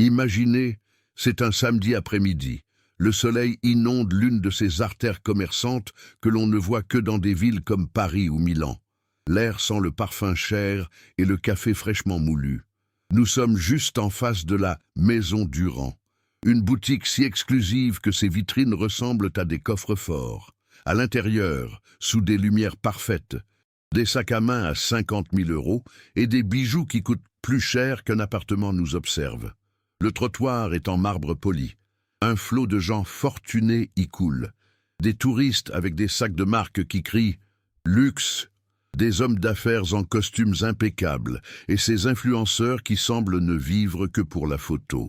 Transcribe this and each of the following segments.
Imaginez, c'est un samedi après-midi. Le soleil inonde l'une de ces artères commerçantes que l'on ne voit que dans des villes comme Paris ou Milan. L'air sent le parfum cher et le café fraîchement moulu. Nous sommes juste en face de la Maison Durand, une boutique si exclusive que ses vitrines ressemblent à des coffres-forts. À l'intérieur, sous des lumières parfaites, des sacs à main à 50 000 € et des bijoux qui coûtent plus cher qu'un appartement nous observent. Le trottoir est en marbre poli. Un flot de gens fortunés y coule. Des touristes avec des sacs de marque qui crient « Luxe », des hommes d'affaires en costumes impeccables et ces influenceurs qui semblent ne vivre que pour la photo.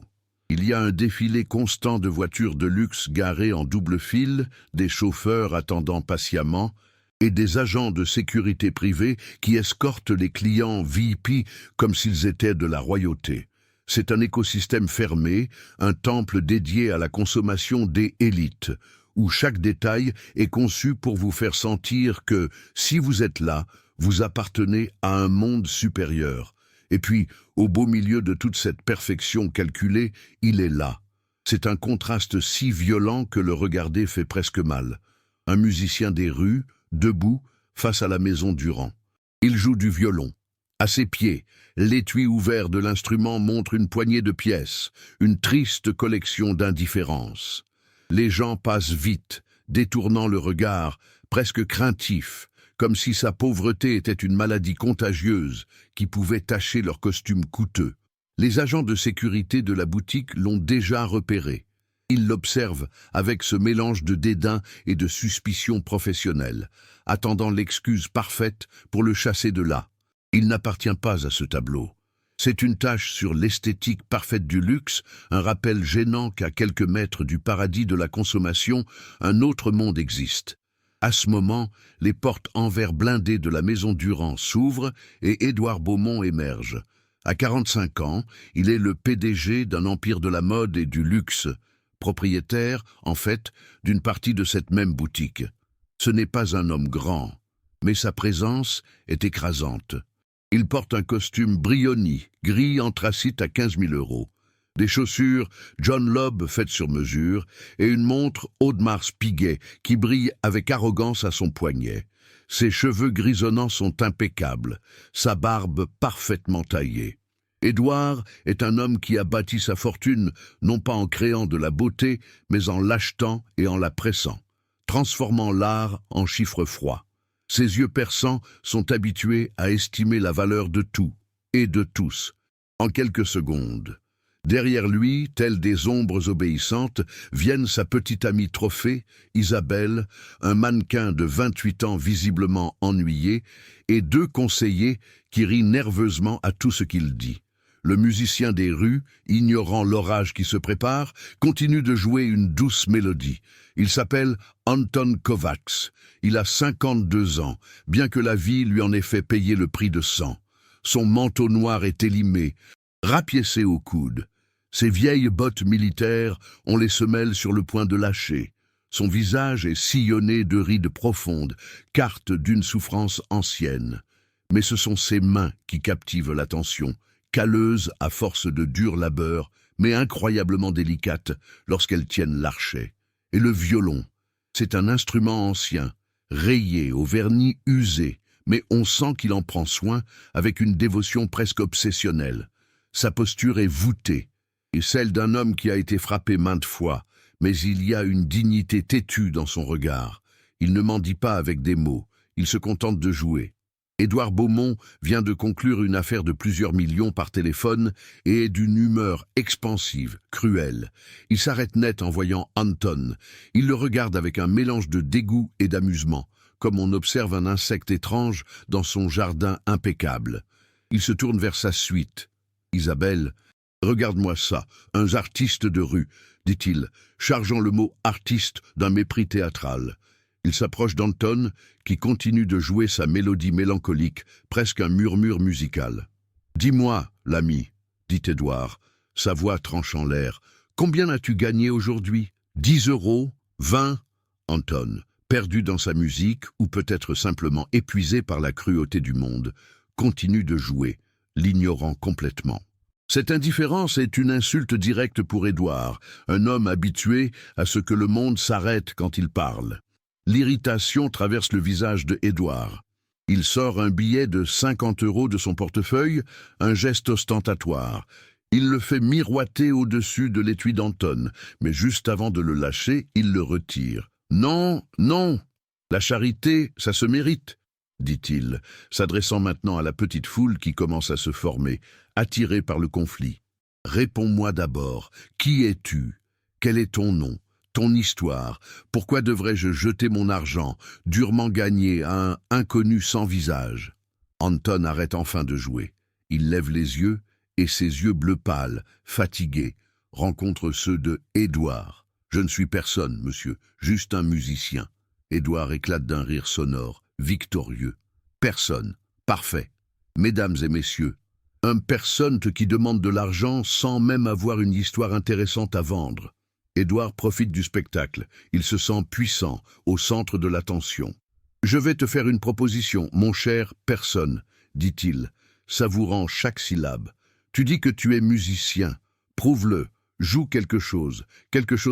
Il y a un défilé constant de voitures de luxe garées en double file, des chauffeurs attendant patiemment et des agents de sécurité privée qui escortent les clients VIP comme s'ils étaient de la royauté. C'est un écosystème fermé, un temple dédié à la consommation des élites, où chaque détail est conçu pour vous faire sentir que, si vous êtes là, vous appartenez à un monde supérieur. Et puis, au beau milieu de toute cette perfection calculée, il est là. C'est un contraste si violent que le regarder fait presque mal. Un musicien des rues, debout, face à la Maison Durand. Il joue du violon. À ses pieds, l'étui ouvert de l'instrument montre une poignée de pièces, une triste collection d'indifférence. Les gens passent vite, détournant le regard, presque craintif, comme si sa pauvreté était une maladie contagieuse qui pouvait tacher leur costume coûteux. Les agents de sécurité de la boutique l'ont déjà repéré. Ils l'observent avec ce mélange de dédain et de suspicion professionnelle, attendant l'excuse parfaite pour le chasser de là. Il n'appartient pas à ce tableau. C'est une tache sur l'esthétique parfaite du luxe, un rappel gênant qu'à quelques mètres du paradis de la consommation, un autre monde existe. À ce moment, les portes en verre blindées de la Maison Durand s'ouvrent et Édouard Beaumont émerge. À 45 ans, il est le PDG d'un empire de la mode et du luxe, propriétaire, en fait, d'une partie de cette même boutique. Ce n'est pas un homme grand, mais sa présence est écrasante. Il porte un costume Brioni, gris anthracite à 15 000 €, des chaussures John Lobb faites sur mesure et une montre Audemars Piguet qui brille avec arrogance à son poignet. Ses cheveux grisonnants sont impeccables, sa barbe parfaitement taillée. Édouard est un homme qui a bâti sa fortune non pas en créant de la beauté, mais en l'achetant et en la pressant, transformant l'art en chiffres froids. Ses yeux perçants sont habitués à estimer la valeur de tout et de tous, en quelques secondes. Derrière lui, telles des ombres obéissantes, viennent sa petite amie trophée, Isabelle, un mannequin de 28 ans visiblement ennuyé, et deux conseillers qui rient nerveusement à tout ce qu'il dit. Le musicien des rues, ignorant l'orage qui se prépare, continue de jouer une douce mélodie. Il s'appelle Anton Kovacs. Il a 52 ans, bien que la vie lui en ait fait payer le prix de sang. Son manteau noir est élimé, rapiécé au coude. Ses vieilles bottes militaires ont les semelles sur le point de lâcher. Son visage est sillonné de rides profondes, carte d'une souffrance ancienne. Mais ce sont ses mains qui captivent l'attention, calleuses à force de dur labeur, mais incroyablement délicates lorsqu'elles tiennent l'archet. Et le violon, c'est un instrument ancien, rayé au vernis usé, mais on sent qu'il en prend soin avec une dévotion presque obsessionnelle. Sa posture est voûtée, et celle d'un homme qui a été frappé maintes fois, mais il y a une dignité têtue dans son regard. Il ne mendie pas avec des mots, il se contente de jouer. Édouard Beaumont vient de conclure une affaire de plusieurs millions par téléphone et est d'une humeur expansive, cruelle. Il s'arrête net en voyant Anton. Il le regarde avec un mélange de dégoût et d'amusement, comme on observe un insecte étrange dans son jardin impeccable. Il se tourne vers sa suite. « Isabelle, regarde-moi ça, un artiste de rue », dit-il, chargeant le mot « artiste » d'un mépris théâtral. Il s'approche d'Anton, qui continue de jouer sa mélodie mélancolique, presque un murmure musical. « Dis-moi, l'ami, » dit Édouard, sa voix tranchant l'air, « combien as-tu gagné aujourd'hui ? 10 €, 20 ? Anton, perdu dans sa musique, ou peut-être simplement épuisé par la cruauté du monde, continue de jouer, l'ignorant complètement. Cette indifférence est une insulte directe pour Édouard, un homme habitué à ce que le monde s'arrête quand il parle. L'irritation traverse le visage de Édouard. Il sort un billet de 50 € de son portefeuille, un geste ostentatoire. Il le fait miroiter au-dessus de l'étui d'Anton, mais juste avant de le lâcher, il le retire. « Non, non, la charité, ça se mérite », dit-il, s'adressant maintenant à la petite foule qui commence à se former, attirée par le conflit. « Réponds-moi d'abord, qui es-tu? Quel est ton nom? Ton histoire? Pourquoi devrais-je jeter mon argent, durement gagné, à un inconnu sans visage ?» Anton arrête enfin de jouer. Il lève les yeux, et ses yeux bleu pâle, fatigués, rencontrent ceux de Édouard. « Je ne suis personne, monsieur, juste un musicien. » Édouard éclate d'un rire sonore, victorieux. « Personne. Parfait. Mesdames et messieurs, un personne qui demande de l'argent sans même avoir une histoire intéressante à vendre. » Édouard profite du spectacle. Il se sent puissant, au centre de l'attention. « Je vais te faire une proposition, mon cher personne, » dit-il, savourant chaque syllabe. « Tu dis que tu es musicien. Prouve-le. Joue quelque chose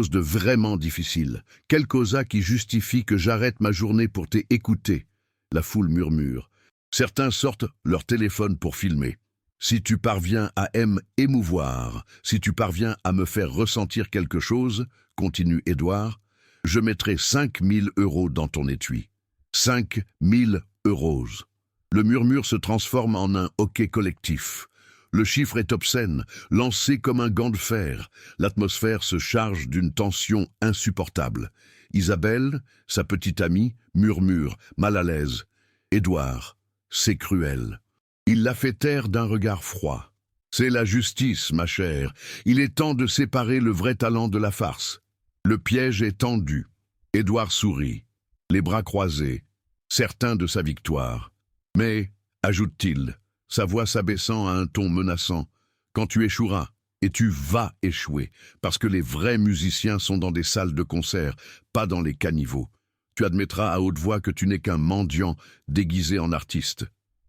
de vraiment difficile. Quelle causa qui justifie que j'arrête ma journée pour t'écouter ?» La foule murmure. Certains sortent leur téléphone pour filmer. « Si tu parviens à m'émouvoir, si tu parviens à me faire ressentir quelque chose, continue Édouard, je mettrai 5 000 € dans ton étui. 5 000 €. Le murmure se transforme en un hoquet collectif. Le chiffre est obscène, lancé comme un gant de fer. L'atmosphère se charge d'une tension insupportable. Isabelle, sa petite amie, murmure, mal à l'aise. « Édouard, c'est cruel. » Il la fait taire d'un regard froid. « C'est la justice, ma chère. Il est temps de séparer le vrai talent de la farce. » Le piège est tendu. Édouard sourit, les bras croisés, certain de sa victoire. « Mais, ajoute-t-il, sa voix s'abaissant à un ton menaçant, quand tu échoueras, et tu vas échouer, parce que les vrais musiciens sont dans des salles de concert, pas dans les caniveaux. Tu admettras à haute voix que tu n'es qu'un mendiant déguisé en artiste.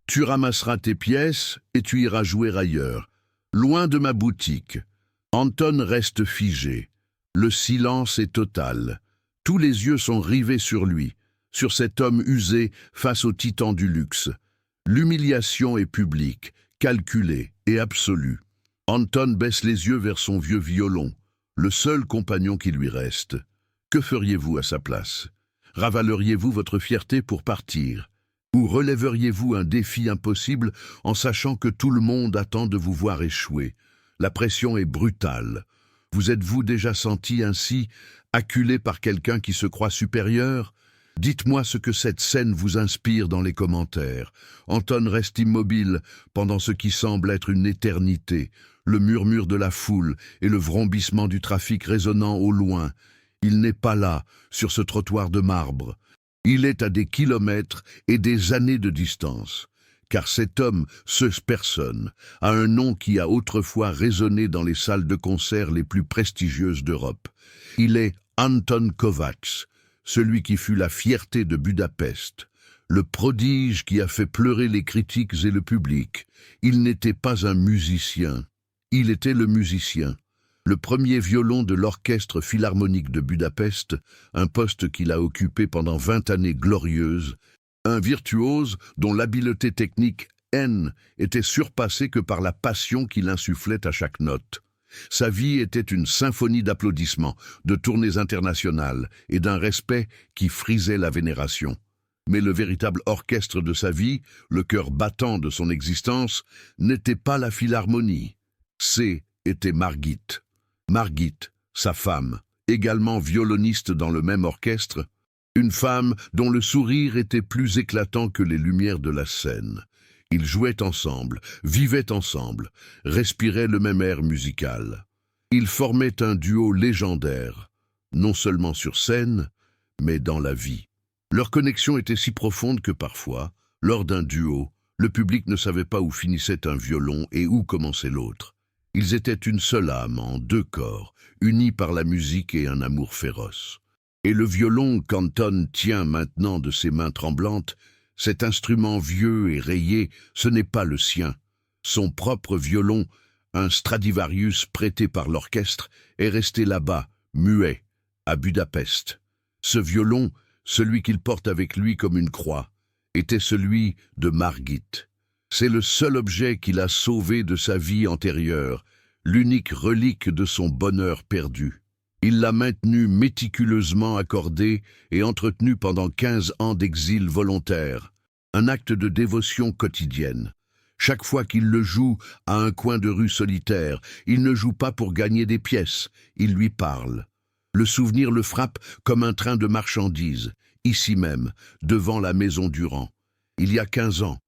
Tu ramasseras tes pièces et tu iras jouer ailleurs, loin de ma boutique. » Anton reste figé. Le silence est total. Tous les yeux sont rivés sur lui, sur cet homme usé face au titan du luxe. L'humiliation est publique, calculée et absolue. Anton baisse les yeux vers son vieux violon, le seul compagnon qui lui reste. Que feriez-vous à sa place? Ravaleriez-vous votre fierté pour partir? Ou relèveriez-vous un défi impossible en sachant que tout le monde attend de vous voir échouer? La pression est brutale. Vous êtes-vous déjà senti ainsi, acculé par quelqu'un qui se croit supérieur? Dites-moi ce que cette scène vous inspire dans les commentaires. Anton reste immobile pendant ce qui semble être une éternité, le murmure de la foule et le vrombissement du trafic résonnant au loin. Il n'est pas là, sur ce trottoir de marbre. Il est à des kilomètres et des années de distance. Car cet homme, ce personne, a un nom qui a autrefois résonné dans les salles de concert les plus prestigieuses d'Europe. Il est Anton Kovács, celui qui fut la fierté de Budapest, le prodige qui a fait pleurer les critiques et le public. Il n'était pas un musicien, il était le musicien. Le premier violon de l'orchestre philharmonique de Budapest, un poste qu'il a occupé pendant 20 années glorieuses, un virtuose dont l'habileté technique était surpassée que par la passion qu'il insufflait à chaque note. Sa vie était une symphonie d'applaudissements, de tournées internationales et d'un respect qui frisait la vénération. Mais le véritable orchestre de sa vie, le cœur battant de son existence, n'était pas la philharmonie. Était Margit. Margit, sa femme, également violoniste dans le même orchestre, une femme dont le sourire était plus éclatant que les lumières de la scène. Ils jouaient ensemble, vivaient ensemble, respiraient le même air musical. Ils formaient un duo légendaire, non seulement sur scène, mais dans la vie. Leur connexion était si profonde que parfois, lors d'un duo, le public ne savait pas où finissait un violon et où commençait l'autre. Ils étaient une seule âme en deux corps, unis par la musique et un amour féroce. Et le violon qu'Anton tient maintenant de ses mains tremblantes, cet instrument vieux et rayé, ce n'est pas le sien. Son propre violon un Stradivarius prêté par l'orchestre, est resté là-bas, muet, à Budapest. Ce violon, celui qu'il porte avec lui comme une croix, était celui de Margit. C'est le seul objet qu'il a sauvé de sa vie antérieure, l'unique relique de son bonheur perdu. Il l'a maintenu méticuleusement accordé et entretenu pendant 15 ans d'exil volontaire, un acte de dévotion quotidienne. Chaque fois qu'il le joue à un coin de rue solitaire, il ne joue pas pour gagner des pièces, il lui parle. Le souvenir le frappe comme un train de marchandises, ici même, devant la maison Durand. Il y a 15 ans,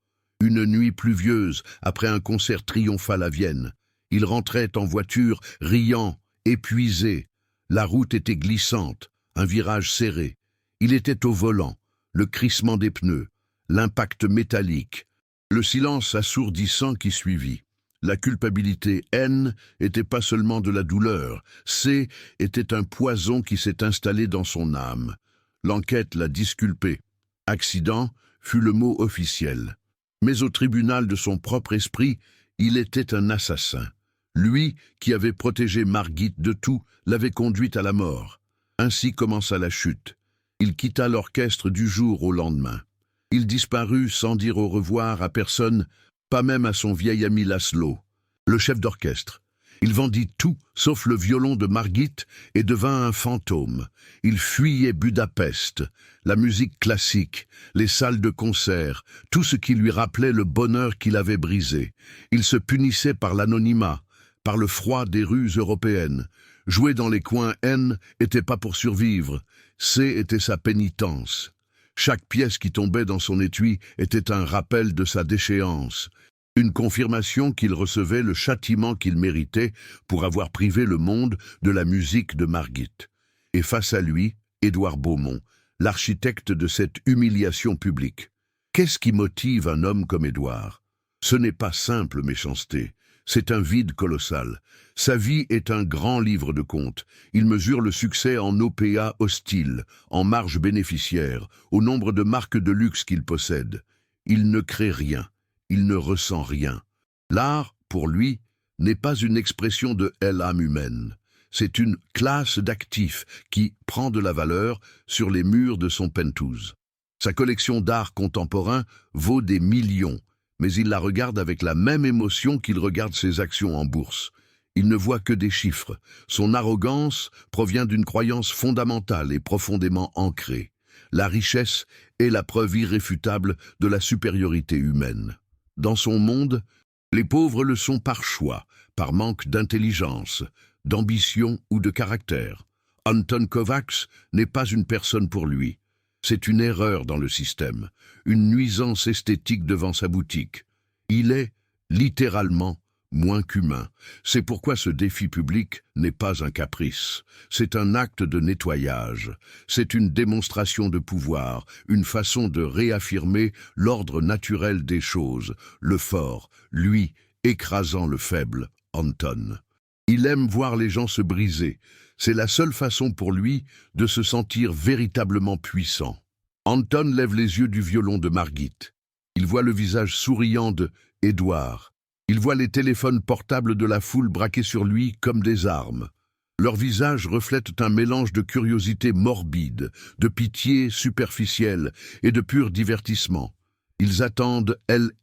une nuit pluvieuse, après un concert triomphal à Vienne, il rentrait en voiture, riant, épuisé. La route était glissante, un virage serré. Il était au volant, le crissement des pneus, l'impact métallique, le silence assourdissant qui suivit. La culpabilité N n'était pas seulement de la douleur, C était un poison qui s'est installé dans son âme. L'enquête l'a disculpé. Accident fut le mot officiel. Mais au tribunal de son propre esprit, il était un assassin. Lui, qui avait protégé Margit de tout, l'avait conduite à la mort. Ainsi commença la chute. Il quitta l'orchestre du jour au lendemain. Il disparut sans dire au revoir à personne, pas même à son vieil ami Laszlo, le chef d'orchestre. Il vendit tout, sauf le violon de Margit, et devint un fantôme. Il fuyait Budapest, la musique classique, les salles de concert, tout ce qui lui rappelait le bonheur qu'il avait brisé. Il se punissait par l'anonymat, par le froid des rues européennes. Jouer dans les coins N n'était pas pour survivre, C était sa pénitence. Chaque pièce qui tombait dans son étui était un rappel de sa déchéance, une confirmation qu'il recevait le châtiment qu'il méritait pour avoir privé le monde de la musique de Margit. Et face à lui, Édouard Beaumont, l'architecte de cette humiliation publique. Qu'est-ce qui motive un homme comme Édouard? Ce n'est pas simple méchanceté, c'est un vide colossal. Sa vie est un grand livre de contes. Il mesure le succès en OPA hostile, en marge bénéficiaire, au nombre de marques de luxe qu'il possède. Il ne crée rien, il ne ressent rien. L'art, pour lui, n'est pas une expression de l'âme humaine. C'est une classe d'actifs qui prend de la valeur sur les murs de son penthouse. Sa collection d'art contemporain vaut des millions, mais il la regarde avec la même émotion qu'il regarde ses actions en bourse. Il ne voit que des chiffres. Son arrogance provient d'une croyance fondamentale et profondément ancrée. La richesse est la preuve irréfutable de la supériorité humaine. Dans son monde, les pauvres le sont par choix, par manque d'intelligence, d'ambition ou de caractère. Anton Kovacs n'est pas une personne pour lui. C'est une erreur dans le système, une nuisance esthétique devant sa boutique. Il est, littéralement, moins qu'humain. C'est pourquoi ce défi public n'est pas un caprice. C'est un acte de nettoyage. C'est une démonstration de pouvoir, une façon de réaffirmer l'ordre naturel des choses, le fort, lui, écrasant le faible, Anton. Il aime voir les gens se briser. C'est la seule façon pour lui de se sentir véritablement puissant. Anton lève les yeux du violon de Margit. Il voit le visage souriant de Édouard. Il voit les téléphones portables de la foule braqués sur lui comme des armes. Leurs visages reflètent un mélange de curiosité morbide, de pitié superficielle et de pur divertissement. Ils attendent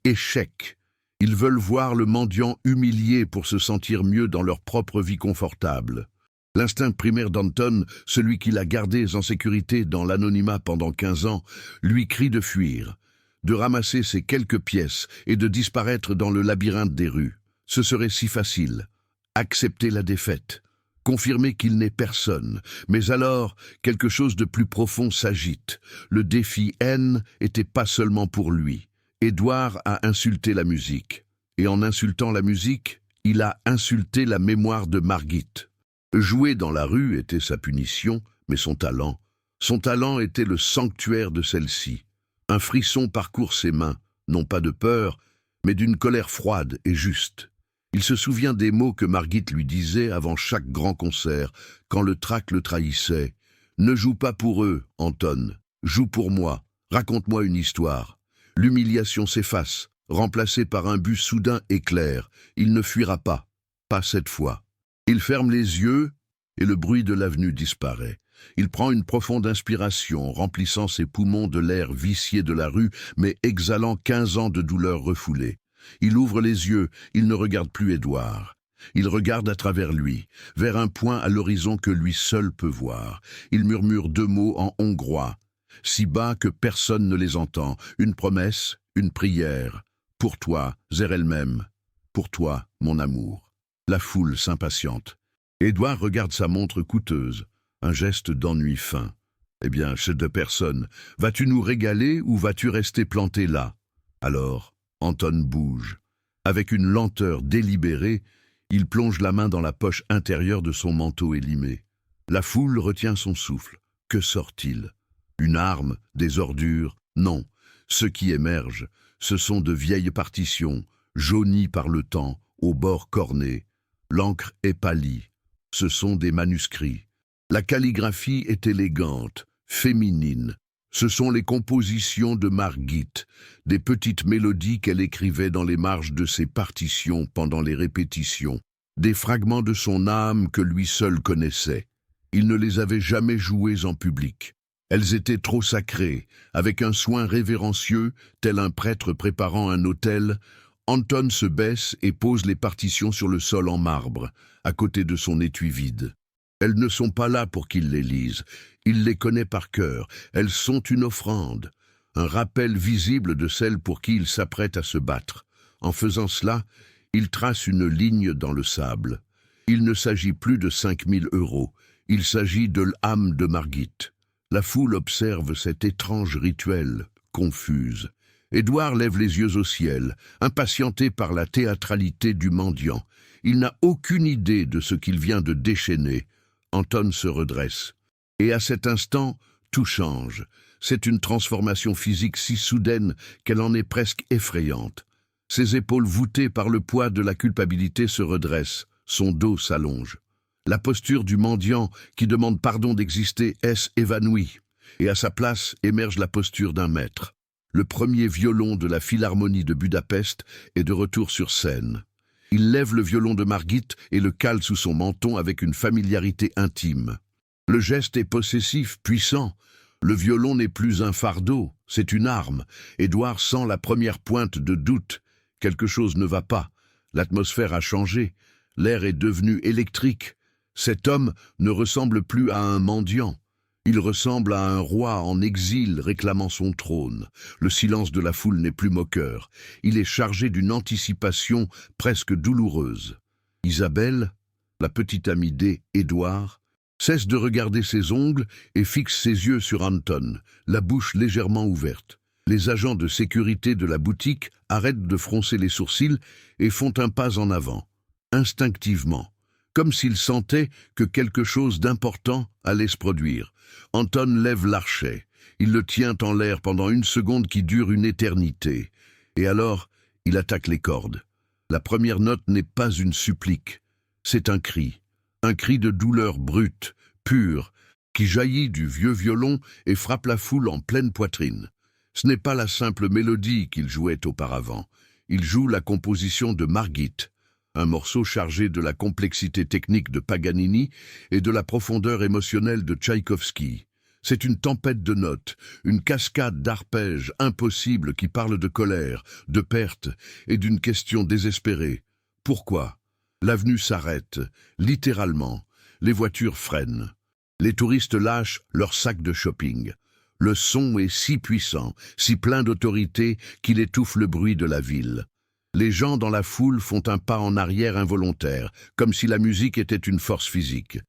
l'échec. Ils veulent voir le mendiant humilié pour se sentir mieux dans leur propre vie confortable. L'instinct primaire d'Anton, celui qui l'a gardé en sécurité dans l'anonymat pendant 15 ans, lui crie de fuir, de ramasser ces quelques pièces et de disparaître dans le labyrinthe des rues. Ce serait si facile. Accepter la défaite, confirmer qu'il n'est personne. Mais alors, quelque chose de plus profond s'agite. Le défi N n'était pas seulement pour lui. Édouard a insulté la musique. Et en insultant la musique, il a insulté la mémoire de Margit. Jouer dans la rue était sa punition, mais son talent était le sanctuaire de celle-ci. Un frisson parcourt ses mains, non pas de peur, mais d'une colère froide et juste. Il se souvient des mots que Margit lui disait avant chaque grand concert, quand le trac le trahissait. « Ne joue pas pour eux, Anton. Joue pour moi. Raconte-moi une histoire. » L'humiliation s'efface, remplacée par un but soudain et clair. Il ne fuira pas. pas cette fois. Il ferme les yeux et le bruit de l'avenue disparaît. Il prend une profonde inspiration, remplissant ses poumons de l'air vicié de la rue, mais exhalant 15 ans de douleur refoulée. Il ouvre les yeux, il ne regarde plus Édouard. Il regarde à travers lui, vers un point à l'horizon que lui seul peut voir. Il murmure 2 mots en hongrois, si bas que personne ne les entend, une promesse, une prière. Pour toi, Zerelmem, pour toi, mon amour. La foule s'impatiente. Édouard regarde sa montre coûteuse, un geste d'ennui fin. Eh bien, chef de personne, vas-tu nous régaler ou vas-tu rester planté là? Alors, Anton bouge. Avec une lenteur délibérée, il plonge la main dans la poche intérieure de son manteau élimé. La foule retient son souffle. Que sort-il? Une arme? Des ordures? Non. Ce qui émerge, ce sont de vieilles partitions, jaunies par le temps, aux bords cornés. L'encre est pâlie. Ce sont des manuscrits. La calligraphie est élégante, féminine. Ce sont les compositions de Margit, des petites mélodies qu'elle écrivait dans les marges de ses partitions pendant les répétitions, des fragments de son âme que lui seul connaissait. Il ne les avait jamais jouées en public. Elles étaient trop sacrées, avec un soin révérencieux, tel un prêtre préparant un autel. Anton se baisse et pose les partitions sur le sol en marbre, à côté de son étui vide. Elles ne sont pas là pour qu'il les lise. Il les connaît par cœur. Elles sont une offrande, un rappel visible de celle pour qui il s'apprête à se battre. En faisant cela, il trace une ligne dans le sable. Il ne s'agit plus de 5000 €. Il s'agit de l'âme de Margit. La foule observe cet étrange rituel, confuse. Édouard lève les yeux au ciel, impatienté par la théâtralité du mendiant. Il n'a aucune idée de ce qu'il vient de déchaîner. Anton se redresse. Et à cet instant, tout change. C'est une transformation physique si soudaine qu'elle en est presque effrayante. Ses épaules voûtées par le poids de la culpabilité se redressent, son dos s'allonge. La posture du mendiant qui demande pardon d'exister est évanouie, et à sa place émerge la posture d'un maître. Le premier violon de la Philharmonie de Budapest est de retour sur scène. Il lève le violon de Margit et le cale sous son menton avec une familiarité intime. Le geste est possessif, puissant. Le violon n'est plus un fardeau, c'est une arme. Édouard sent la première pointe de doute. Quelque chose ne va pas. L'atmosphère a changé. L'air est devenu électrique. Cet homme ne ressemble plus à un mendiant. Il ressemble à un roi en exil réclamant son trône. Le silence de la foule n'est plus moqueur. Il est chargé d'une anticipation presque douloureuse. Isabelle, la petite amie d'Édouard, cesse de regarder ses ongles et fixe ses yeux sur Anton, la bouche légèrement ouverte. Les agents de sécurité de la boutique arrêtent de froncer les sourcils et font un pas en avant, instinctivement, comme s'ils sentaient que quelque chose d'important allait se produire. Anton lève l'archet. Il le tient en l'air pendant une seconde qui dure une éternité. Et alors, il attaque les cordes. La première note n'est pas une supplique. C'est un cri de douleur brute, pure, qui jaillit du vieux violon et frappe la foule en pleine poitrine. Ce n'est pas la simple mélodie qu'il jouait auparavant. Il joue la composition de Margit, un morceau chargé de la complexité technique de Paganini et de la profondeur émotionnelle de Tchaïkovski. C'est une tempête de notes, une cascade d'arpèges impossibles qui parle de colère, de perte et d'une question désespérée. Pourquoi? L'avenue s'arrête, littéralement. Les voitures freinent. Les touristes lâchent leurs sacs de shopping. Le son est si puissant, si plein d'autorité qu'il étouffe le bruit de la ville. Les gens dans la foule font un pas en arrière involontaire, comme si la musique était une force physique.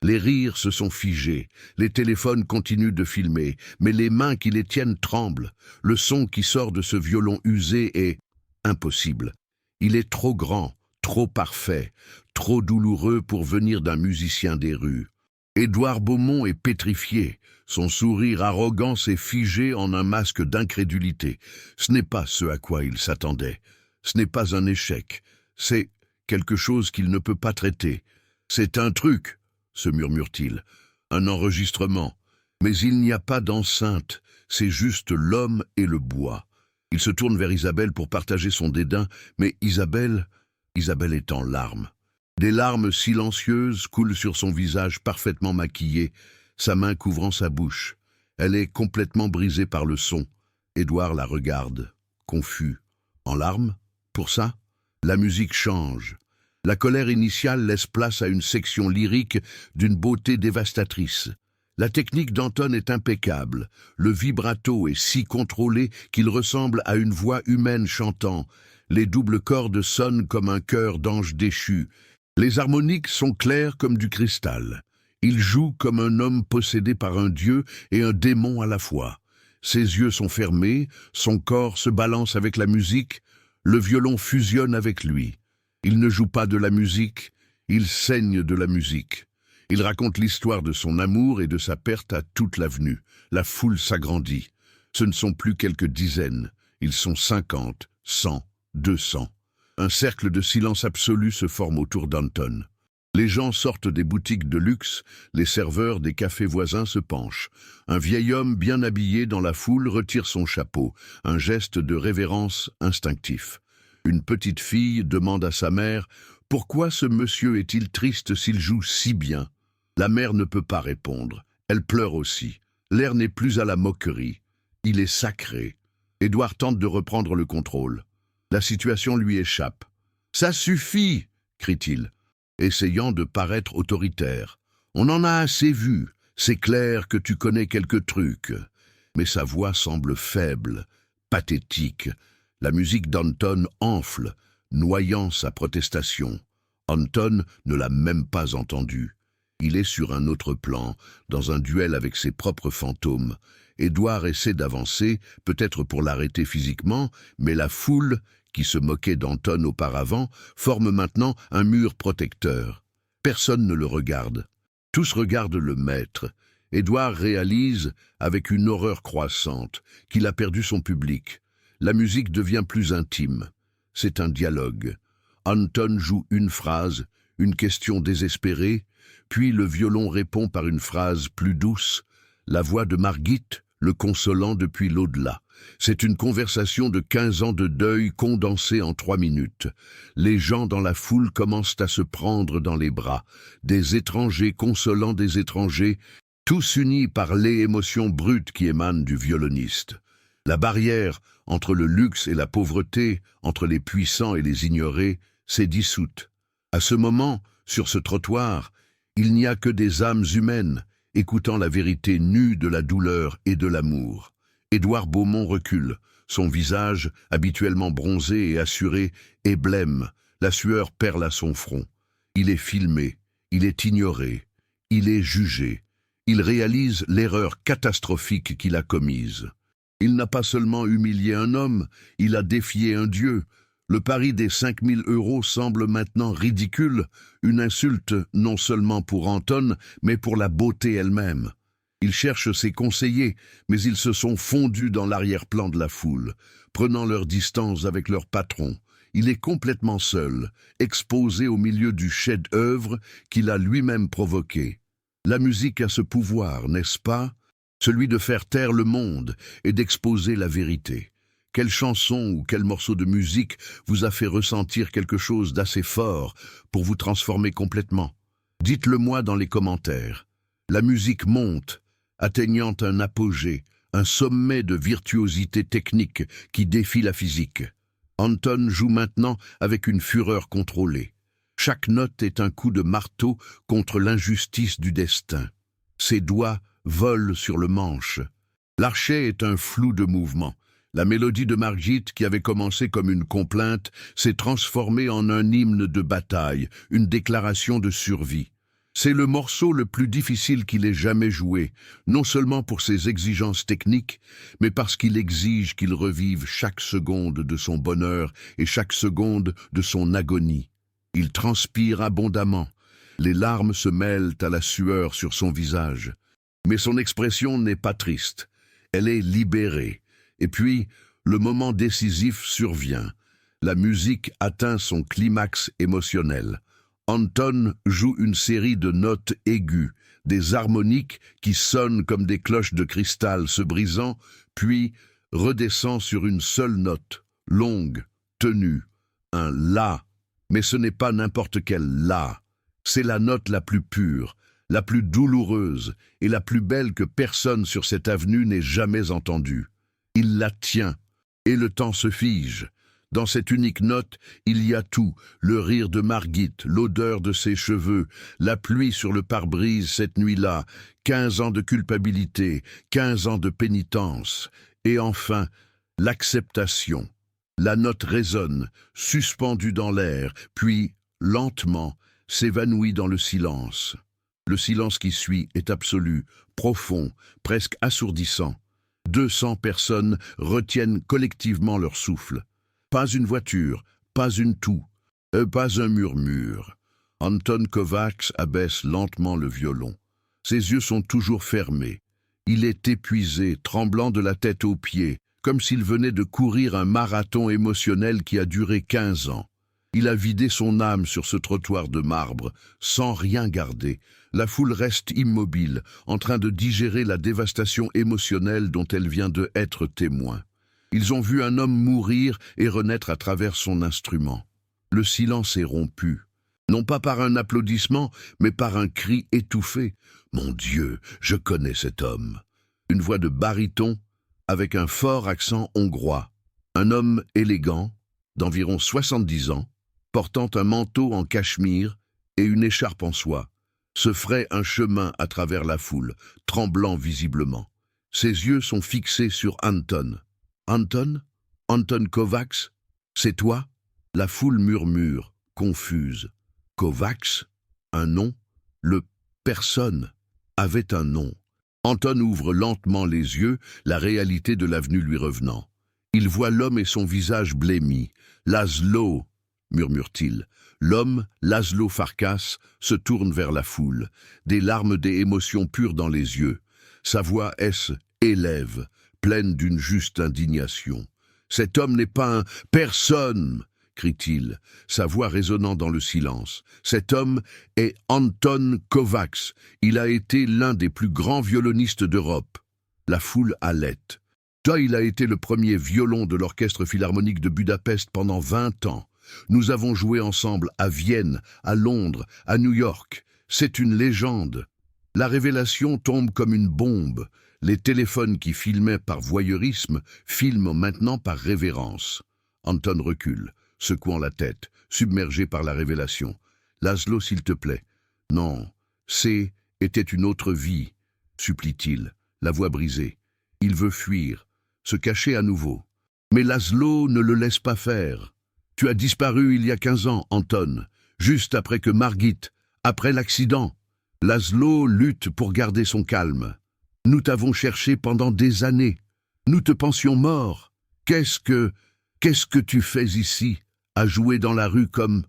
Les rires se sont figés, les téléphones continuent de filmer, mais les mains qui les tiennent tremblent. Le son qui sort de ce violon usé est impossible. Il est trop grand, trop parfait, trop douloureux pour venir d'un musicien des rues. Édouard Beaumont est pétrifié, son sourire arrogant s'est figé en un masque d'incrédulité. Ce n'est pas ce à quoi il s'attendait. Ce n'est pas un échec, c'est quelque chose qu'il ne peut pas traiter. C'est un truc, se murmure-t-il, un enregistrement. Mais il n'y a pas d'enceinte, c'est juste l'homme et le bois. Il se tourne vers Isabelle pour partager son dédain, mais Isabelle est en larmes. Des larmes silencieuses coulent sur son visage parfaitement maquillé, sa main couvrant sa bouche. Elle est complètement brisée par le son. Édouard la regarde, confus. En larmes? Pour ça? La musique change. La colère initiale laisse place à une section lyrique d'une beauté dévastatrice. La technique d'Anton est impeccable. Le vibrato est si contrôlé qu'il ressemble à une voix humaine chantant. Les doubles cordes sonnent comme un chœur d'ange déchu. Les harmoniques sont claires comme du cristal. Il joue comme un homme possédé par un dieu et un démon à la fois. Ses yeux sont fermés, son corps se balance avec la musique, le violon fusionne avec lui. Il ne joue pas de la musique, il saigne de la musique. Il raconte l'histoire de son amour et de sa perte à toute l'avenue. La foule s'agrandit. Ce ne sont plus quelques dizaines, ils sont 50, 100, 200. Un cercle de silence absolu se forme autour d'Anton. Les gens sortent des boutiques de luxe, les serveurs des cafés voisins se penchent. Un vieil homme bien habillé dans la foule retire son chapeau, un geste de révérence instinctif. Une petite fille demande à sa mère « Pourquoi ce monsieur est-il triste s'il joue si bien ?» La mère ne peut pas répondre. Elle pleure aussi. L'air n'est plus à la moquerie. Il est sacré. Édouard tente de reprendre le contrôle. La situation lui échappe. « Ça suffit !» crie-t-il, essayant de paraître autoritaire. « On en a assez vu. C'est clair que tu connais quelques trucs. » Mais sa voix semble faible, pathétique. La musique d'Anton enfle, noyant sa protestation. Anton ne l'a même pas entendue. Il est sur un autre plan, dans un duel avec ses propres fantômes. Édouard essaie d'avancer, peut-être pour l'arrêter physiquement, mais la foule, qui se moquait d'Anton auparavant, forme maintenant un mur protecteur. Personne ne le regarde. Tous regardent le maître. Édouard réalise, avec une horreur croissante, qu'il a perdu son public. La musique devient plus intime. C'est un dialogue. Anton joue une phrase, une question désespérée, puis le violon répond par une phrase plus douce, la voix de Margit le consolant depuis l'au-delà. C'est une conversation de 15 ans de deuil condensée en 3 minutes. Les gens dans la foule commencent à se prendre dans les bras. Des étrangers consolant des étrangers, tous unis par l'émotion brute qui émane du violoniste. La barrière entre le luxe et la pauvreté, entre les puissants et les ignorés, s'est dissoute. À ce moment, sur ce trottoir, il n'y a que des âmes humaines, écoutant la vérité nue de la douleur et de l'amour. Édouard Beaumont recule, son visage, habituellement bronzé et assuré, est blême, la sueur perle à son front. Il est filmé, il est ignoré, il est jugé. Il réalise l'erreur catastrophique qu'il a commise. Il n'a pas seulement humilié un homme, il a défié un dieu. Le pari des 5 000 € semble maintenant ridicule, une insulte non seulement pour Anton, mais pour la beauté elle-même. Il cherche ses conseillers, mais ils se sont fondus dans l'arrière-plan de la foule, prenant leur distance avec leur patron. Il est complètement seul, exposé au milieu du chef-d'œuvre qu'il a lui-même provoqué. La musique a ce pouvoir, n'est-ce pas? Celui de faire taire le monde et d'exposer la vérité. Quelle chanson ou quel morceau de musique vous a fait ressentir quelque chose d'assez fort pour vous transformer complètement? Dites-le-moi dans les commentaires. La musique monte, atteignant un apogée, un sommet de virtuosité technique qui défie la physique. Anton joue maintenant avec une fureur contrôlée. Chaque note est un coup de marteau contre l'injustice du destin. Ses doigts volent sur le manche. L'archet est un flou de mouvement. La mélodie de Margit, qui avait commencé comme une complainte, s'est transformée en un hymne de bataille, une déclaration de survie. C'est le morceau le plus difficile qu'il ait jamais joué, non seulement pour ses exigences techniques, mais parce qu'il exige qu'il revive chaque seconde de son bonheur et chaque seconde de son agonie. Il transpire abondamment. Les larmes se mêlent à la sueur sur son visage. Mais son expression n'est pas triste. Elle est libérée. Et puis, le moment décisif survient. La musique atteint son climax émotionnel. Anton joue une série de notes aiguës, des harmoniques qui sonnent comme des cloches de cristal se brisant, puis redescend sur une seule note, longue, tenue, un La Mais ce n'est pas n'importe quelle La. C'est la note la plus pure, la plus douloureuse et la plus belle que personne sur cette avenue n'ait jamais entendue. Il la tient, et le temps se fige. Dans cette unique note, il y a tout, le rire de Margit, l'odeur de ses cheveux, la pluie sur le pare-brise cette nuit-là, 15 ans de culpabilité, 15 ans de pénitence, et enfin, l'acceptation. La note résonne, suspendue dans l'air, puis, lentement, s'évanouit dans le silence. Le silence qui suit est absolu, profond, presque assourdissant. 200 personnes retiennent collectivement leur souffle. Pas une voiture, pas une toux, pas un murmure. Anton Kovacs abaisse lentement le violon. Ses yeux sont toujours fermés. Il est épuisé, tremblant de la tête aux pieds, comme s'il venait de courir un marathon émotionnel qui a duré 15 ans. Il a vidé son âme sur ce trottoir de marbre, sans rien garder. La foule reste immobile, en train de digérer la dévastation émotionnelle dont elle vient de être témoin. Ils ont vu un homme mourir et renaître à travers son instrument. Le silence est rompu, non pas par un applaudissement, mais par un cri étouffé. « Mon Dieu, je connais cet homme !» Une voix de baryton avec un fort accent hongrois. Un homme élégant, d'environ 70 ans, portant un manteau en cachemire et une écharpe en soie, se fraye un chemin à travers la foule, tremblant visiblement. Ses yeux sont fixés sur Anton. « Anton? Anton Kovacs? C'est toi ?» La foule murmure, confuse. Kovacs? Un nom? Le personne avait un nom. Anton ouvre lentement les yeux, la réalité de l'avenue lui revenant. Il voit l'homme et son visage blêmi. « Laszlo !» murmure-t-il. L'homme, Laszlo Farkas, se tourne vers la foule, des larmes des émotions pures dans les yeux. Sa voix élève, pleine d'une juste indignation. « Cet homme n'est pas un personne !» crie-t-il, sa voix résonnant dans le silence. « Cet homme est Anton Kovacs. Il a été l'un des plus grands violonistes d'Europe. » La foule halète. Il a été le premier violon de l'Orchestre philharmonique de Budapest pendant 20 ans. Nous avons joué ensemble à Vienne, à Londres, à New York. C'est une légende. La révélation tombe comme une bombe. Les téléphones qui filmaient par voyeurisme filment maintenant par révérence. Anton recule, secouant la tête, submergé par la révélation. « Laszlo, s'il te plaît. »« Non, était une autre vie, » supplie-t-il, la voix brisée. Il veut fuir, se cacher à nouveau. Mais Laszlo ne le laisse pas faire. « Tu as disparu il y a 15 ans, Anton, juste après que Margit, après l'accident. » Laszlo lutte pour garder son calme. « Nous t'avons cherché pendant des années. Nous te pensions mort. Qu'est-ce que tu fais ici, à jouer dans la rue comme... »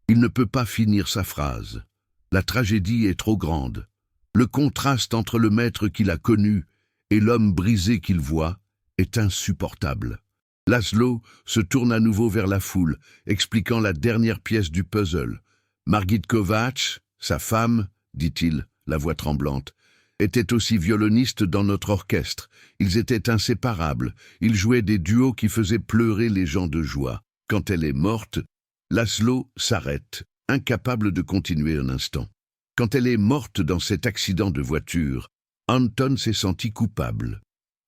Il ne peut pas finir sa phrase. La tragédie est trop grande. Le contraste entre le maître qu'il a connu et l'homme brisé qu'il voit est insupportable. Laszlo se tourne à nouveau vers la foule, expliquant la dernière pièce du puzzle. « Margit Kovacs, sa femme, dit-il, la voix tremblante, était aussi violoniste dans notre orchestre. Ils étaient inséparables. Ils jouaient des duos qui faisaient pleurer les gens de joie. Quand elle est morte, Laszlo s'arrête, incapable de continuer un instant. Quand elle est morte dans cet accident de voiture, Anton s'est senti coupable.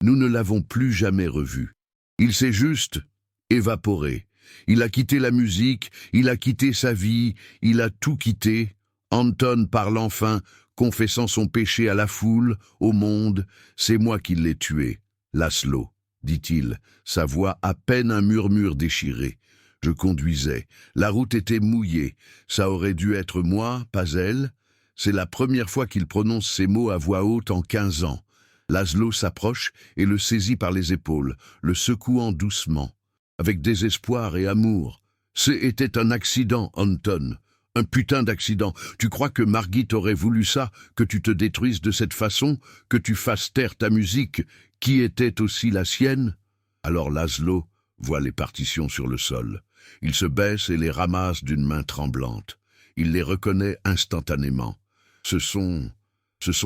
Nous ne l'avons plus jamais revu. Il s'est juste évaporé. Il a quitté la musique, il a quitté sa vie, il a tout quitté. Anton parle enfin, confessant son péché à la foule, au monde. « C'est moi qui l'ai tué, Laszlo, » dit-il, sa voix à peine un murmure déchiré. « Je conduisais. La route était mouillée. Ça aurait dû être moi, pas elle. » C'est la première fois qu'il prononce ces mots à voix haute en 15 ans. Laszlo s'approche et le saisit par les épaules, le secouant doucement, avec désespoir et amour. « C'était un accident, Anton. Un putain d'accident. Tu crois que Margit aurait voulu ça, que tu te détruises de cette façon, que tu fasses taire ta musique, qui était aussi la sienne ?» Alors Laszlo voit les partitions sur le sol. Il se baisse et les ramasse d'une main tremblante. Il les reconnaît instantanément. Ce sont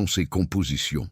ses compositions,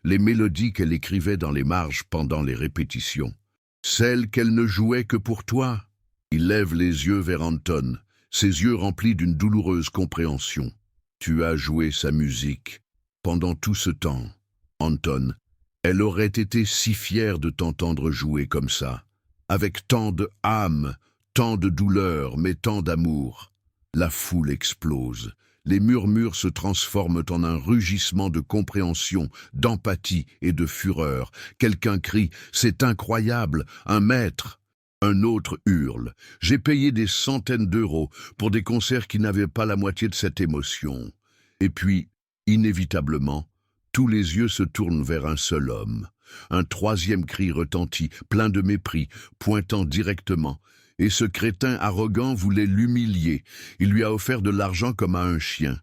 les mélodies qu'elle écrivait dans les marges pendant les répétitions. Celles qu'elle ne jouait que pour toi. Il lève les yeux vers Anton. ses yeux remplis d'une douloureuse compréhension. Tu as joué sa musique. Pendant tout ce temps, Anton, elle aurait été si fière de t'entendre jouer comme ça, avec tant de âme, tant de douleur, mais tant d'amour. La foule explose. Les murmures se transforment en un rugissement de compréhension, d'empathie et de fureur. Quelqu'un crie « C'est incroyable, un maître !» Un autre hurle « J'ai payé des centaines d'euros pour des concerts qui n'avaient pas la moitié de cette émotion. » Et puis, inévitablement, tous les yeux se tournent vers un seul homme. Un troisième cri retentit, plein de mépris, pointant directement. Et ce crétin arrogant voulait l'humilier. Il lui a offert de l'argent comme à un chien.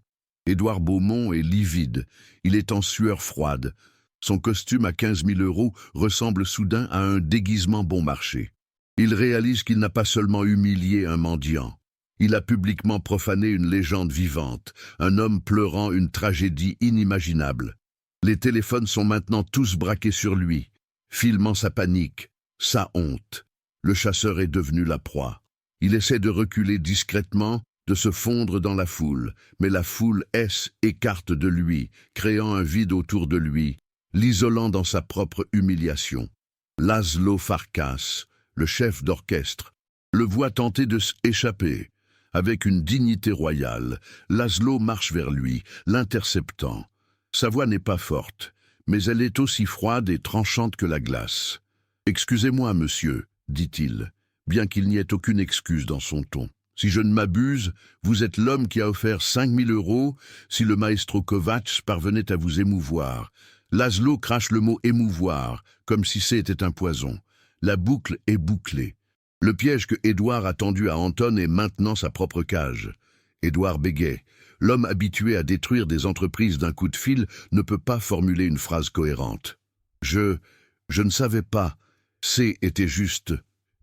Édouard Beaumont est livide. Il est en sueur froide. Son costume à 15 000 euros ressemble soudain à un déguisement bon marché. Il réalise qu'il n'a pas seulement humilié un mendiant. Il a publiquement profané une légende vivante, un homme pleurant une tragédie inimaginable. Les téléphones sont maintenant tous braqués sur lui, filmant sa panique, sa honte. Le chasseur est devenu la proie. Il essaie de reculer discrètement, de se fondre dans la foule, mais la foule écarte de lui, créant un vide autour de lui, l'isolant dans sa propre humiliation. Laszlo Farkas, le chef d'orchestre, le voit tenter de s'échapper. Avec une dignité royale, Laszlo marche vers lui, l'interceptant. Sa voix n'est pas forte, mais elle est aussi froide et tranchante que la glace. « Excusez-moi, monsieur », dit-il, bien qu'il n'y ait aucune excuse dans son ton. « Si je ne m'abuse, vous êtes l'homme qui a offert 5 000 euros si le maestro Kovacs parvenait à vous émouvoir. » Laszlo crache le mot « émouvoir », comme si c'était un poison. La boucle est bouclée. Le piège que Édouard a tendu à Anton est maintenant sa propre cage. Édouard bégait. L'homme habitué à détruire des entreprises d'un coup de fil ne peut pas formuler une phrase cohérente. Je ne savais pas. Était juste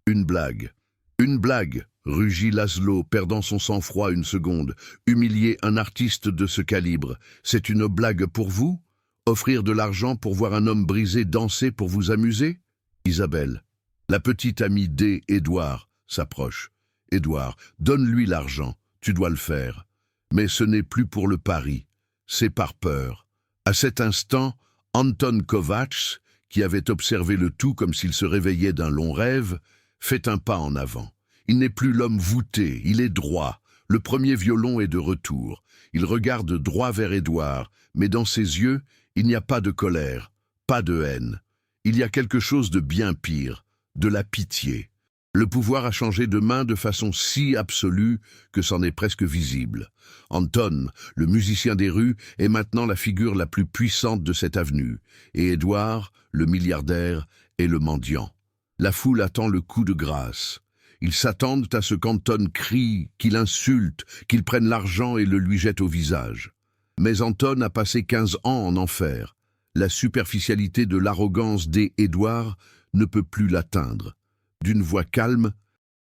une blague. Une blague, rugit Laszlo, perdant son sang-froid une seconde. Humilier un artiste de ce calibre, c'est une blague pour vous? Offrir de l'argent pour voir un homme brisé danser pour vous amuser? Isabelle. La petite amie d'Édouard s'approche. Édouard, donne-lui l'argent, tu dois le faire. Mais ce n'est plus pour le pari, c'est par peur. À cet instant, Anton Kovacs, qui avait observé le tout comme s'il se réveillait d'un long rêve, fait un pas en avant. Il n'est plus l'homme voûté, il est droit. Le premier violon est de retour. Il regarde droit vers Édouard, mais dans ses yeux, il n'y a pas de colère, pas de haine. Il y a quelque chose de bien pire, de la pitié. Le pouvoir a changé de main de façon si absolue que c'en est presque visible. Anton, le musicien des rues, est maintenant la figure la plus puissante de cette avenue, et Édouard, le milliardaire, est le mendiant. La foule attend le coup de grâce. Ils s'attendent à ce qu'Anton crie, qu'il insulte, qu'il prenne l'argent et le lui jette au visage. Mais Anton a passé 15 ans en enfer. La superficialité de l'arrogance d'Édouard ne peut plus l'atteindre. D'une voix calme,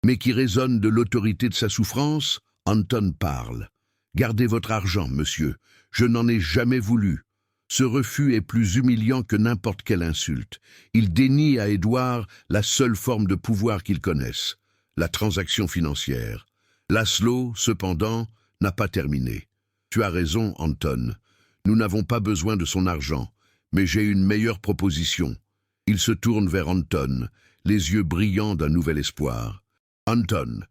mais qui résonne de l'autorité de sa souffrance, Anton parle. « Gardez votre argent, monsieur. Je n'en ai jamais voulu. » Ce refus est plus humiliant que n'importe quelle insulte. Il dénie à Édouard la seule forme de pouvoir qu'il connaisse, la transaction financière. Laszlo, cependant, n'a pas terminé. « Tu as raison, Anton. Nous n'avons pas besoin de son argent, mais j'ai une meilleure proposition. » Il se tourne vers Anton, les yeux brillants d'un nouvel espoir. « Anton,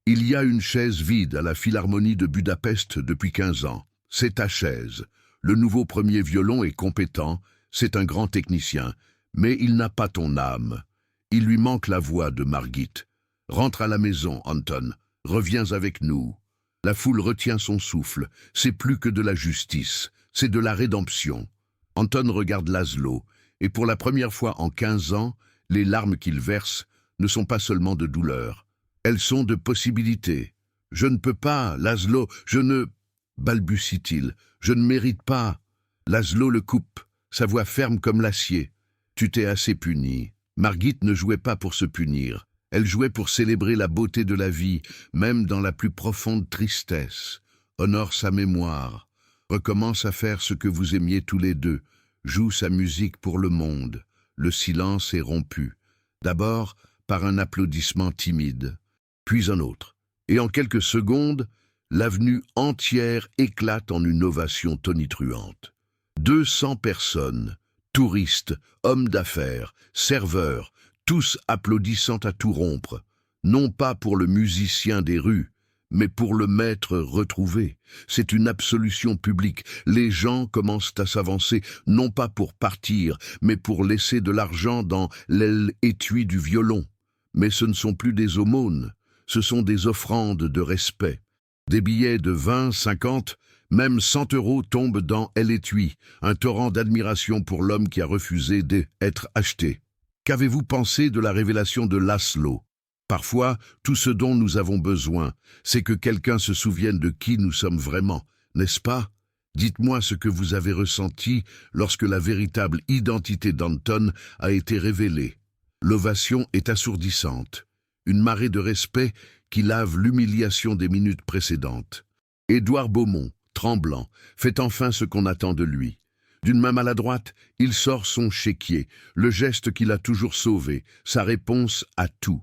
il y a une chaise vide à la Philharmonie de Budapest depuis 15 ans. C'est ta chaise. Le nouveau premier violon est compétent, c'est un grand technicien, mais il n'a pas ton âme. Il lui manque la voix de Margit. Rentre à la maison, Anton. Reviens avec nous. » La foule retient son souffle. C'est plus que de la justice, c'est de la rédemption. Anton regarde Laszlo, et pour la première fois en 15 ans, les larmes qu'il verse ne sont pas seulement de douleur. Elles sont de possibilités. « Je ne peux pas, Laszlo, je ne... » balbutie-t-il. « Je ne mérite pas. » Laszlo le coupe, sa voix ferme comme l'acier. « Tu t'es assez puni. » Margit ne jouait pas pour se punir. Elle jouait pour célébrer la beauté de la vie, même dans la plus profonde tristesse. Honore sa mémoire. Recommence à faire ce que vous aimiez tous les deux. Joue sa musique pour le monde. Le silence est rompu. D'abord par un applaudissement timide, puis un autre. Et en quelques secondes, l'avenue entière éclate en une ovation tonitruante. 200 personnes, touristes, hommes d'affaires, serveurs, tous applaudissant à tout rompre, non pas pour le musicien des rues, mais pour le maître retrouvé. C'est une absolution publique. Les gens commencent à s'avancer, non pas pour partir, mais pour laisser de l'argent dans l'étui du violon. Mais ce ne sont plus des aumônes, ce sont des offrandes de respect. Des billets de 20, 50, même 100 € tombent dans l'étui, un torrent d'admiration pour l'homme qui a refusé d'être acheté. Qu'avez-vous pensé de la révélation de Laszlo? Parfois, tout ce dont nous avons besoin, c'est que quelqu'un se souvienne de qui nous sommes vraiment, n'est-ce pas? Dites-moi ce que vous avez ressenti lorsque la véritable identité d'Anton a été révélée. L'ovation est assourdissante, une marée de respect qui lave l'humiliation des minutes précédentes. Édouard Beaumont, tremblant, fait enfin ce qu'on attend de lui. D'une main maladroite, il sort son chéquier, le geste qu'il a toujours sauvé, sa réponse à tout.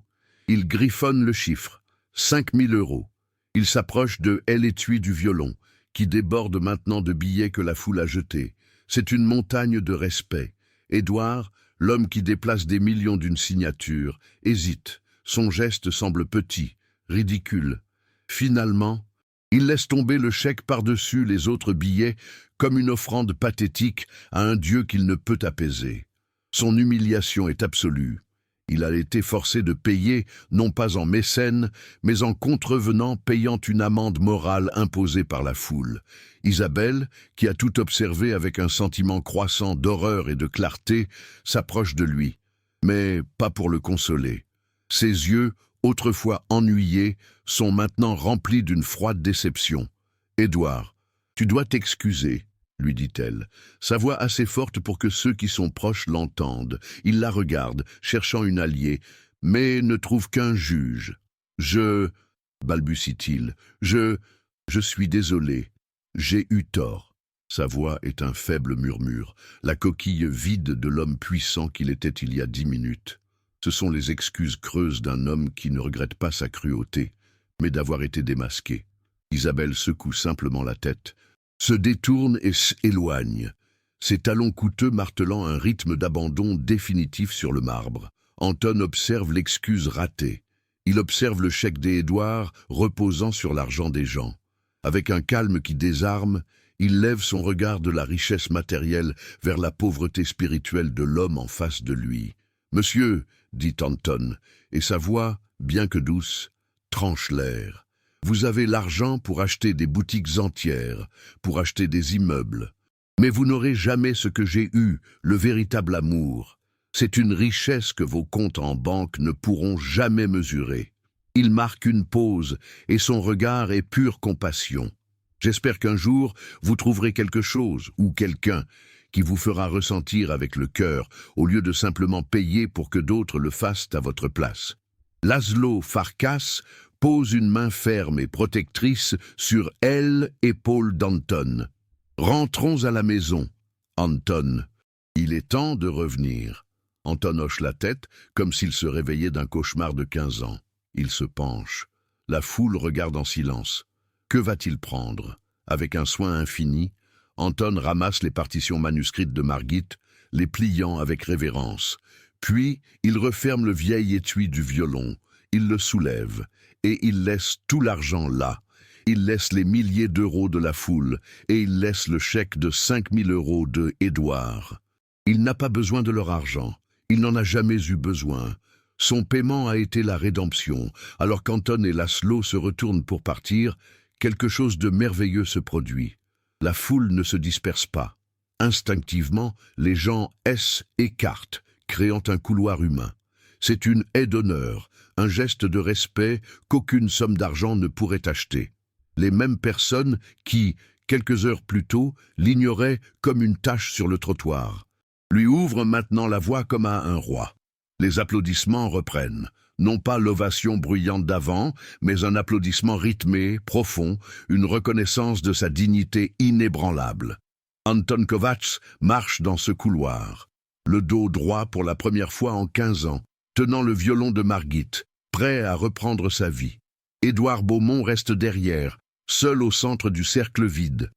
Il griffonne le chiffre, 5 000 €. Il s'approche de l'étui du violon, qui déborde maintenant de billets que la foule a jetés. C'est une montagne de respect. Édouard, l'homme qui déplace des millions d'une signature, hésite. Son geste semble petit, ridicule. Finalement, il laisse tomber le chèque par-dessus les autres billets comme une offrande pathétique à un Dieu qu'il ne peut apaiser. Son humiliation est absolue. Il a été forcé de payer, non pas en mécène, mais en contrevenant payant une amende morale imposée par la foule. Isabelle, qui a tout observé avec un sentiment croissant d'horreur et de clarté, s'approche de lui, mais pas pour le consoler. Ses yeux, autrefois ennuyés, sont maintenant remplis d'une froide déception. « Édouard, tu dois t'excuser », lui dit-elle, sa voix assez forte pour que ceux qui sont proches l'entendent. Il la regarde, cherchant une alliée, mais ne trouve qu'un juge. « balbutie-t-il, je suis désolé, j'ai eu tort. » Sa voix est un faible murmure, la coquille vide de l'homme puissant qu'il était il y a 10 minutes. Ce sont les excuses creuses d'un homme qui ne regrette pas sa cruauté, mais d'avoir été démasqué. Isabelle secoue simplement la tête, se détourne et s'éloigne, ses talons coûteux martelant un rythme d'abandon définitif sur le marbre. Anton observe l'excuse ratée. Il observe le chèque d'Édouard reposant sur l'argent des gens. Avec un calme qui désarme, il lève son regard de la richesse matérielle vers la pauvreté spirituelle de l'homme en face de lui. « Monsieur », dit Anton, et sa voix, bien que douce, tranche l'air. Vous avez l'argent pour acheter des boutiques entières, pour acheter des immeubles. Mais vous n'aurez jamais ce que j'ai eu, le véritable amour. C'est une richesse que vos comptes en banque ne pourront jamais mesurer. Il marque une pause, et son regard est pure compassion. J'espère qu'un jour, vous trouverez quelque chose, ou quelqu'un, qui vous fera ressentir avec le cœur, au lieu de simplement payer pour que d'autres le fassent à votre place. Laszlo Farkas pose une main ferme et protectrice sur l'épaule d'Anton. « Rentrons à la maison, Anton. Il est temps de revenir. » Anton hoche la tête, comme s'il se réveillait d'un cauchemar de 15 ans. Il se penche. La foule regarde en silence. Que va-t-il prendre? Avec un soin infini, Anton ramasse les partitions manuscrites de Margit, les pliant avec révérence. Puis, il referme le vieil étui du violon, il le soulève, et il laisse tout l'argent là. Il laisse les milliers d'euros de la foule, et il laisse le chèque de 5 000 € de Édouard. Il n'a pas besoin de leur argent, il n'en a jamais eu besoin. Son paiement a été la rédemption. Alors qu'Anton et Laszlo se retournent pour partir, quelque chose de merveilleux se produit. La foule ne se disperse pas. Instinctivement, les gens s'écartent, créant un couloir humain. C'est une haie d'honneur, un geste de respect qu'aucune somme d'argent ne pourrait acheter. Les mêmes personnes qui, quelques heures plus tôt, l'ignoraient comme une tache sur le trottoir, lui ouvrent maintenant la voie comme à un roi. Les applaudissements reprennent. Non pas l'ovation bruyante d'avant, mais un applaudissement rythmé, profond, une reconnaissance de sa dignité inébranlable. Anton Kovacs marche dans ce couloir, le dos droit pour la première fois en 15 ans, tenant le violon de Margit, prêt à reprendre sa vie. Édouard Beaumont reste derrière, seul au centre du cercle vide.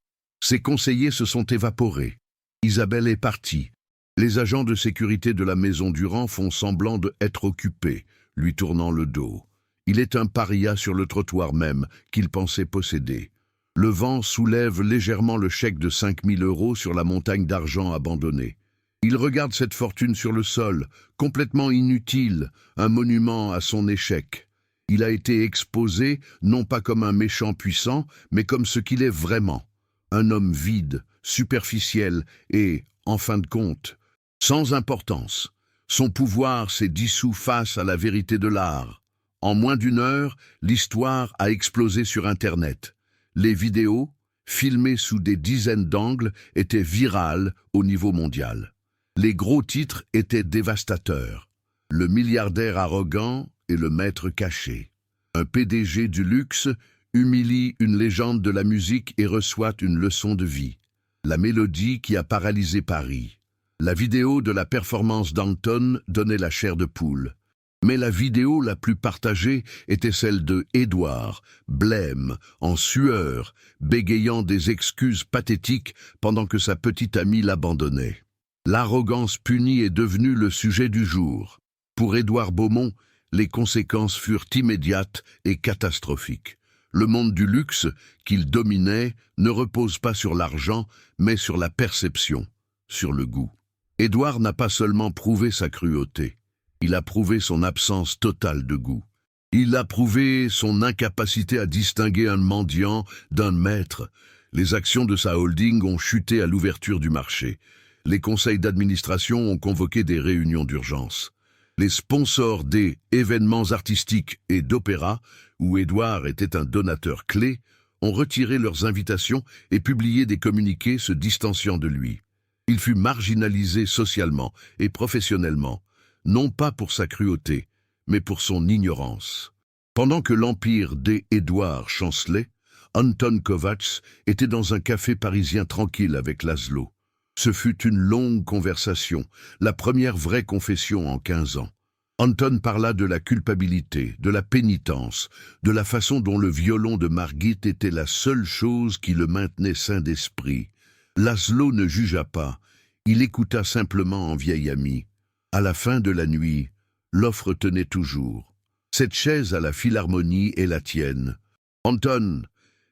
Ses conseillers se sont évaporés. Isabelle est partie. Les agents de sécurité de la maison Durand font semblant d'être occupés, lui tournant le dos. Il est un paria sur le trottoir même, qu'il pensait posséder. Le vent soulève légèrement le chèque de 5000 € sur la montagne d'argent abandonnée. Il regarde cette fortune sur le sol, complètement inutile, un monument à son échec. Il a été exposé, non pas comme un méchant puissant, mais comme ce qu'il est vraiment. Un homme vide, superficiel et, en fin de compte, sans importance. Son pouvoir s'est dissous face à la vérité de l'art. En moins d'une heure, l'histoire a explosé sur Internet. Les vidéos, filmées sous des dizaines d'angles, étaient virales au niveau mondial. Les gros titres étaient dévastateurs. Le milliardaire arrogant et le maître caché. Un PDG du luxe humilie une légende de la musique et reçoit une leçon de vie. La mélodie qui a paralysé Paris. La vidéo de la performance d'Anton donnait la chair de poule. Mais la vidéo la plus partagée était celle de Édouard, blême, en sueur, bégayant des excuses pathétiques pendant que sa petite amie l'abandonnait. L'arrogance punie est devenue le sujet du jour. Pour Édouard Beaumont, les conséquences furent immédiates et catastrophiques. Le monde du luxe, qu'il dominait, ne repose pas sur l'argent, mais sur la perception, sur le goût. Édouard n'a pas seulement prouvé sa cruauté, il a prouvé son absence totale de goût. Il a prouvé son incapacité à distinguer un mendiant d'un maître. Les actions de sa holding ont chuté à l'ouverture du marché. Les conseils d'administration ont convoqué des réunions d'urgence. Les sponsors des événements artistiques et d'opéra, où Édouard était un donateur clé, ont retiré leurs invitations et publié des communiqués se distanciant de lui. Il fut marginalisé socialement et professionnellement, non pas pour sa cruauté, mais pour son ignorance. Pendant que l'empire d'Édouard chancelait, Anton Kovacs était dans un café parisien tranquille avec Laszlo. Ce fut une longue conversation, la première vraie confession en 15 ans. Anton parla de la culpabilité, de la pénitence, de la façon dont le violon de Margit était la seule chose qui le maintenait sain d'esprit. Laszlo ne jugea pas, il écouta simplement en vieil ami. À la fin de la nuit, l'offre tenait toujours. Cette chaise à la Philharmonie est la tienne. Anton,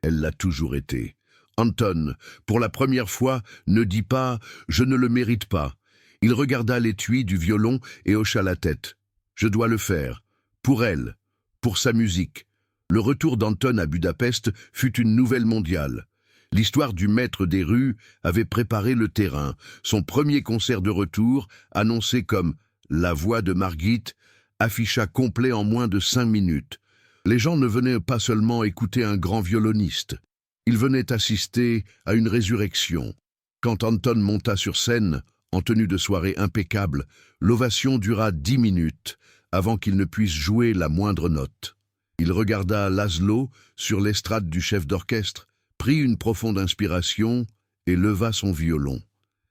elle l'a toujours été. Anton, pour la première fois, ne dit pas « je ne le mérite pas ». Il regarda l'étui du violon et hocha la tête. « Je dois le faire. Pour elle. Pour sa musique. » Le retour d'Anton à Budapest fut une nouvelle mondiale. L'histoire du maître des rues avait préparé le terrain. Son premier concert de retour, annoncé comme « La voix de Margit », afficha complet en moins de 5 minutes. Les gens ne venaient pas seulement écouter un grand violoniste. Ils venaient assister à une résurrection. Quand Anton monta sur scène, en tenue de soirée impeccable, l'ovation dura 10 minutes avant qu'il ne puisse jouer la moindre note. Il regarda Laszlo sur l'estrade du chef d'orchestre, prit une profonde inspiration et leva son violon.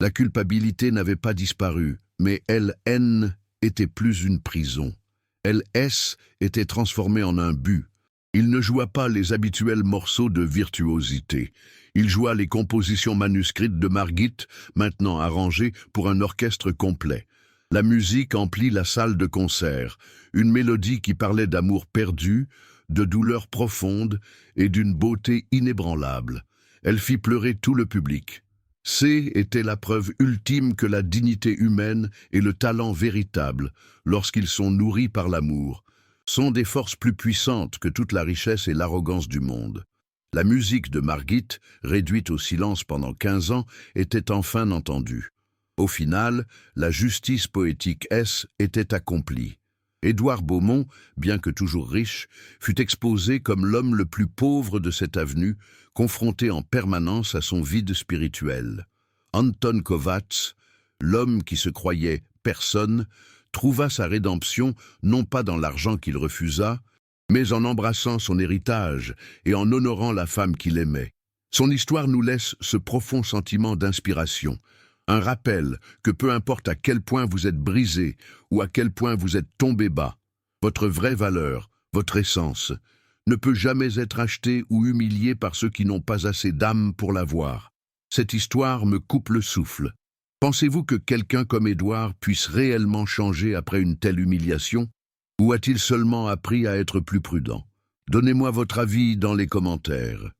La culpabilité n'avait pas disparu, mais LN était plus une prison. LS était transformé en un but. Il ne joua pas les habituels morceaux de virtuosité. Il joua les compositions manuscrites de Margit, maintenant arrangées pour un orchestre complet. La musique emplit la salle de concert, une mélodie qui parlait d'amour perdu, de douleur profonde et d'une beauté inébranlable. Elle fit pleurer tout le public. C était la preuve ultime que la dignité humaine et le talent véritable, lorsqu'ils sont nourris par l'amour, sont des forces plus puissantes que toute la richesse et l'arrogance du monde. La musique de Margit, réduite au silence pendant 15 ans, était enfin entendue. Au final, la justice poétique était accomplie. Édouard Beaumont, bien que toujours riche, fut exposé comme l'homme le plus pauvre de cette avenue, confronté en permanence à son vide spirituel. Anton Kovacs, l'homme qui se croyait personne, trouva sa rédemption non pas dans l'argent qu'il refusa, mais en embrassant son héritage et en honorant la femme qu'il aimait. Son histoire nous laisse ce profond sentiment d'inspiration, un rappel que peu importe à quel point vous êtes brisé ou à quel point vous êtes tombé bas, votre vraie valeur, votre essence, ne peut jamais être acheté ou humilié par ceux qui n'ont pas assez d'âme pour la voir. Cette histoire me coupe le souffle. Pensez-vous que quelqu'un comme Édouard puisse réellement changer après une telle humiliation? Ou a-t-il seulement appris à être plus prudent? Donnez-moi votre avis dans les commentaires.